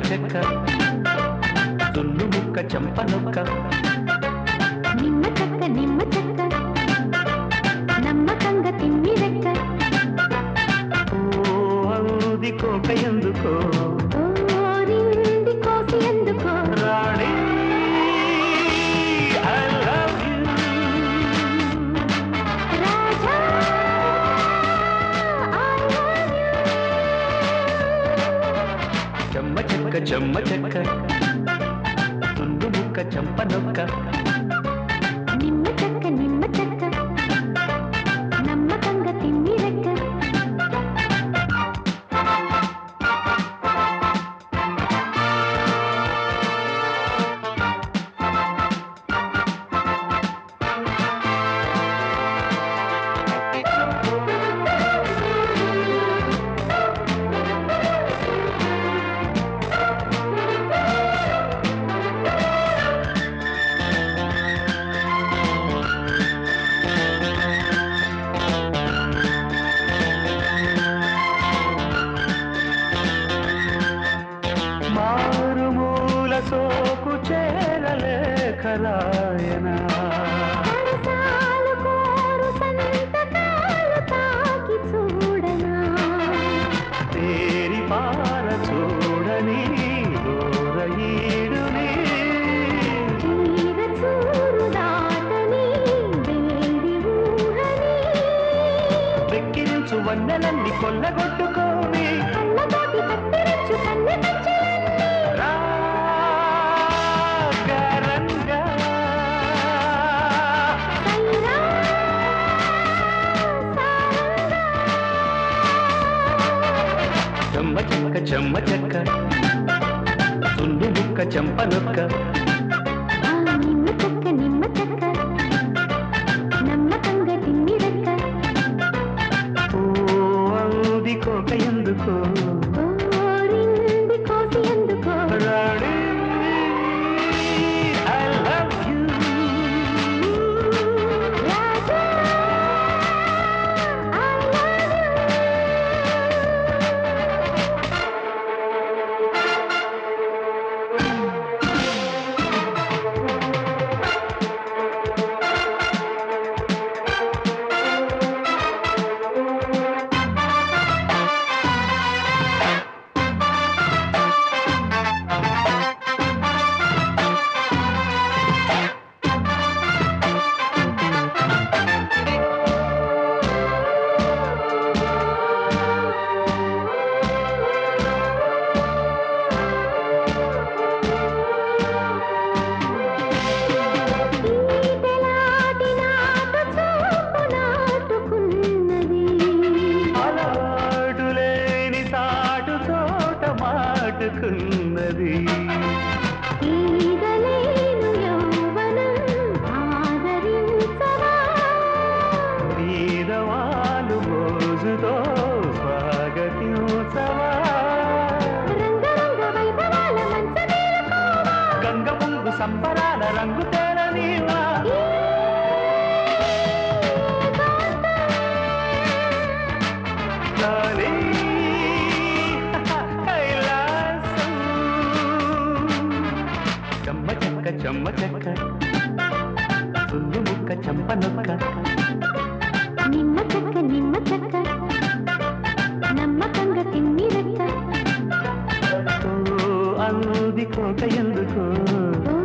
చెక్క దున్ను ముక్క చెంప నొక్క నిమ్మ చెక్క నమ్మకంగా తిమ్మి రెక్క ఓ అవుది కోక ఎందుకో ఓరింది కోసి ఎందుకో రాణి ఐ లవ్ యూ రాజా ఐ లవ్ యూ చెమ్మ చెక్క దున్ను ముక్క చెంప నొక్క నిమ్మ చెక్క నమ్మకంగా తిమ్మి రెక్క మారుమూల సోకు చేరలేఖరాయన సరసాలు కోరు సంతకాలు తాకి చూడనా తేరి పార చూడని దూరయీడుని చీర చూరు దాటని వేడి ఊహని వెక్కిరించు వన్నెలన్నీ కొల్లగొట్టుకోని కళ్ళతోటి కత్తిరించు కన్నె పచ్చలన్నీ రాగరంగా సైరా సారంగా చెమ్మ చెక్క దున్ను ముక్క చెంప నొక్క నిమ్మ చెక్క నమ్మకంగా తిమ్మి రెక్క ఓ అవుది కోక ఎందుకో ఓరింది కోసి ఎందుకో రాణి ఐ లవ్ యూ రాజా ఐ లవ్ యూ ఈటెలాటి నాటు చూపు నాటుకున్నది అలవాటులేని తాటు చోట మాటుకున్నది ఈగలేను యౌవనం ఆదరించవా వీరవాలు మోజుతో స్వాగతించవా రంగరంగ వైభవాల మంచమేలుకోవా గంగ పొంగు సంబరాల రంగు తేరనీవా లాలీ కైలాసం చెమ్మ చెక్క దున్ను ముక్క చెంప నొక్క నిమ్మ చెక్క నమ్మకంగా తిమ్మి రెక్క ఓ అంది కోక ఎందుకో ఓ